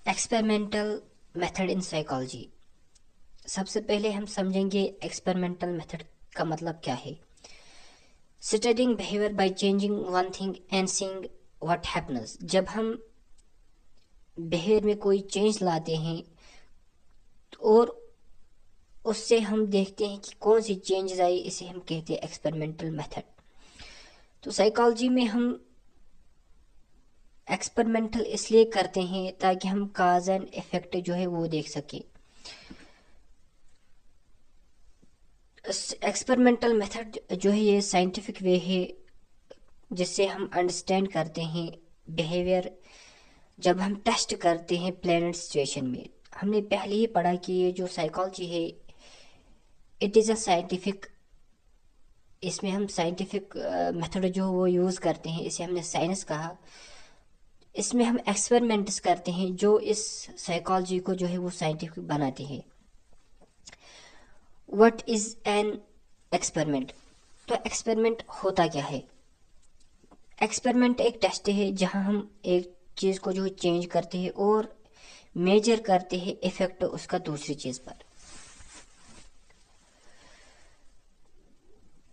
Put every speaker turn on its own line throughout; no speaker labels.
Experimental method in psychology. सबसे पहले हम समझेंगे एक्सपेरिमेंटल मेथड का मतलब क्या है। Studying behaviour by changing one thing and seeing what happens. जब हम बिहेवियर में कोई चेंज लाते हैं और उससे हम देखते हैं कि कौन सी चेंजेस आई, इसे हम कहते हैं एक्सपेरिमेंटल मेथड। तो साइकोलॉजी में हम एक्सपेरिमेंटल इसलिए करते हैं ताकि हम काज एंड इफेक्ट जो है वो देख सकें। एक्सपेरिमेंटल मेथड जो है ये साइंटिफिक वे है जिससे हम अंडरस्टैंड करते हैं बिहेवियर। जब हम टेस्ट करते हैं प्लेनेट सिचुएशन में, हमने पहले ही पढ़ा कि ये जो साइकोलॉजी है इट इज़ अ साइंटिफिक, इसमें हम साइंटिफिक मेथड जो वो यूज़ करते हैं, इसे हमने साइंस कहा। इसमें हम एक्सपेरिमेंट्स करते हैं जो इस साइकोलॉजी को जो है वो साइंटिफिक बनाते हैं। What is an experiment? तो एक्सपेरिमेंट होता क्या है? एक्सपेरिमेंट एक टेस्ट है जहां हम एक चीज़ को जो चेंज करते हैं और मेजर करते हैं इफेक्ट उसका दूसरी चीज़ पर।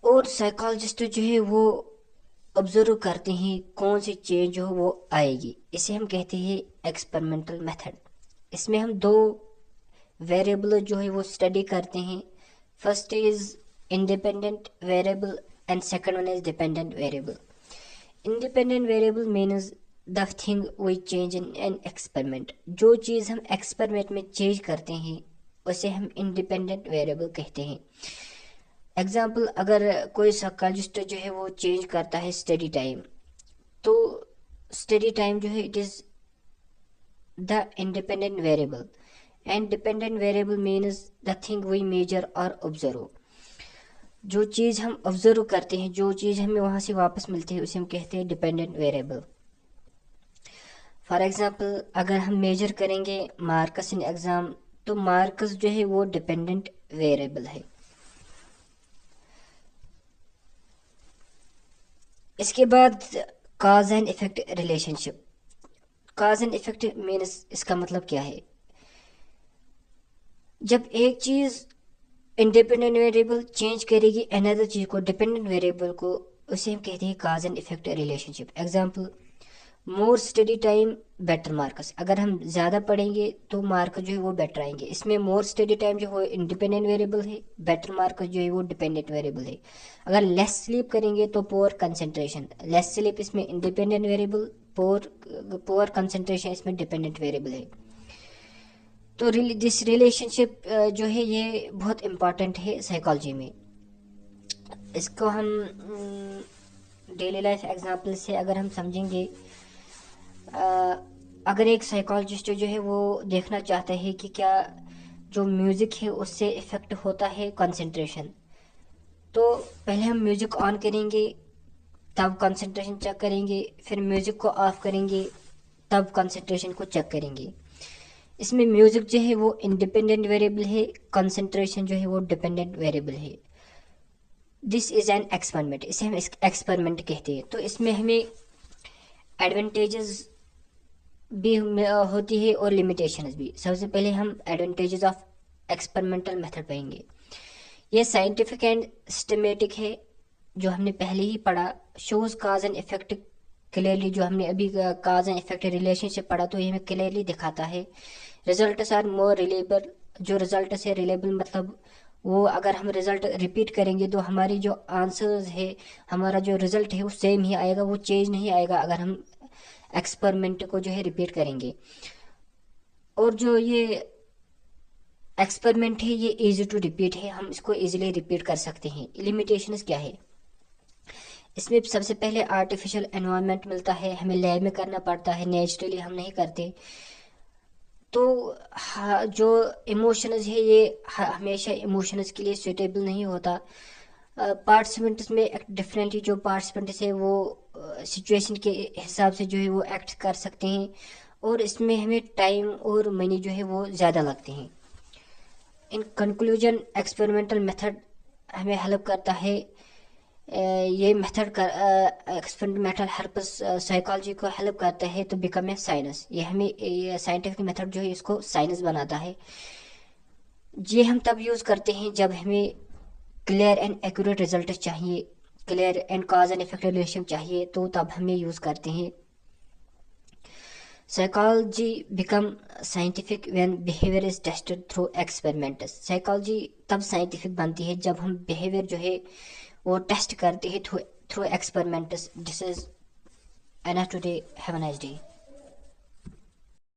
और साइकोलॉजिस्ट जो है वो ऑब्जर्व करते हैं कौन सी चेंज हो वो आएगी, इसे हम कहते हैं एक्सपेरिमेंटल मेथड। इसमें हम दो वेरिएबल जो है वो स्टडी करते हैं। First is independent variable and second one is dependent variable. Independent variable means the thing we change in an experiment. जो चीज़ हम एक्सपेरिमेंट में चेंज करते हैं उसे हम इंडिपेंडेंट वेरिएबल कहते हैं। एग्जाम्पल, अगर कोई साइकोलॉजिस्ट जो है वो चेंज करता है स्टडी टाइम, तो स्टडी टाइम जो है it is the independent variable and dependent variable means the thing we measure और ऑब्जर्व। जो चीज़ हम ऑब्जर्व करते हैं, जो चीज़ हमें वहाँ से वापस मिलती है उसे हम कहते हैं डिपेंडेंट वेरिएबल। फॉर एग्जाम्पल, अगर हम मेजर करेंगे मार्क्स इन एग्ज़ाम, तो मार्क्स जो है वो डिपेंडेंट वेरिएबल है। इसके बाद काज and effect relationship. Cause and effect means, इसका मतलब क्या है? जब एक चीज़ इंडिपेंडेंट वेरिएबल चेंज करेगी अनदर चीज़ को, डिपेंडेंट वेरिएबल को, उसे हम कहते हैं काज and effect relationship. Example, more study time better marks. अगर हम ज़्यादा पढ़ेंगे तो मार्क जो है वो बेटर आएंगे। इसमें मोर स्टडी टाइम जो है इंडिपेंडेंट वेरिएबल है, बेटर मार्क जो है वो डिपेंडेंट वेरिएबल है। अगर लेस स्लीप करेंगे तो पुअर कंसंट्रेशन। लेस स्लीप इसमें इंडिपेंडेंट वेरिएबल, पुअर कंसंट्रेशन इसमें डिपेंडेंट वेरिएबल है। तो दिस रिलेशनशिप जो है ये बहुत इम्पॉर्टेंट है साइकोलॉजी में। इसको हम डेली लाइफ एग्जाम्पल से अगर हम समझेंगे, अगर एक साइकोलॉजिस्ट जो है वो देखना चाहता है कि क्या जो म्यूज़िक है उससे इफ़ेक्ट होता है कंसंट्रेशन, तो पहले हम म्यूज़िक ऑन करेंगे, तब कंसंट्रेशन चेक करेंगे, फिर म्यूज़िक को ऑफ करेंगे, तब कंसंट्रेशन को चेक करेंगे। इसमें म्यूज़िक जो है वो इंडिपेंडेंट वेरिएबल है, कंसंट्रेशन जो है वो डिपेंडेंट वेरिएबल है। दिस इज़ एन एक्सपेरिमेंट, इसे हम एक्सपेरिमेंट कहते हैं। तो इसमें हमें एडवांटेजेस भी होती है और लिमिटेशंस भी। सबसे पहले हम एडवांटेजेस ऑफ एक्सपेरिमेंटल मेथड पढ़ेंगे। ये साइंटिफिक एंड सिस्टमेटिक है, जो हमने पहले ही पढ़ा। Shows cause and effect clearly, जो हमने अभी काज एंड इफेक्ट रिलेशनशिप पढ़ा तो ये हमें क्लियरली दिखाता है। Results are more reliable. जो रिजल्ट है रिलेबल मतलब वो अगर हम रिजल्ट रिपीट करेंगे तो हमारी जो आंसर्स है, हमारा जो रिजल्ट है वो सेम ही आएगा, वो चेंज नहीं आएगा अगर हम एक्सपेरिमेंट को जो है रिपीट करेंगे। और जो ये एक्सपेरिमेंट है ये इजी टू रिपीट है, हम इसको इजीली रिपीट कर सकते हैं। लिमिटेशंस क्या है? इसमें सबसे पहले आर्टिफिशियल एनवायरनमेंट मिलता है, हमें लैब में करना पड़ता है, नेचुरली हम नहीं करते। तो जो इमोशंस है ये हमेशा इमोशंस के लिए सूटेबल नहीं होता। पार्टिसिपेंट्स में एक्ट डिफरेंटली, जो पार्टिसिपेंट्स है वो सिचुएशन के हिसाब से जो है वो एक्ट कर सकते हैं, और इसमें हमें टाइम और मनी जो है वो ज़्यादा लगते हैं। इन कंक्लूजन, एक्सपेरिमेंटल मेथड हमें हेल्प करता है یہ میتھڈ کا ایکسپریمنٹل ہیلپس سائیکالوجی کو ہیلپ کرتا ہے تو بیکم اے سائنس. یہ ہمیں سائنٹیفک میتھڈ جو ہے اس کو سائنس بناتا ہے. یہ ہم تب یوز کرتے ہیں جب ہمیں کلیئر اینڈ ایکوریٹ رزلٹ چاہیے, clear and cause and effect relation چاہیے, تو تب ہمیں یوز کرتے ہیں. Psychology become scientific when behaviour is tested through experiments. Psychology تب سائنٹیفک بنتی ہے جب ہم بیہیویئر جو ہے وہ ٹیسٹ کرتے ہیں through experiments. This is enough today. Have a nice day.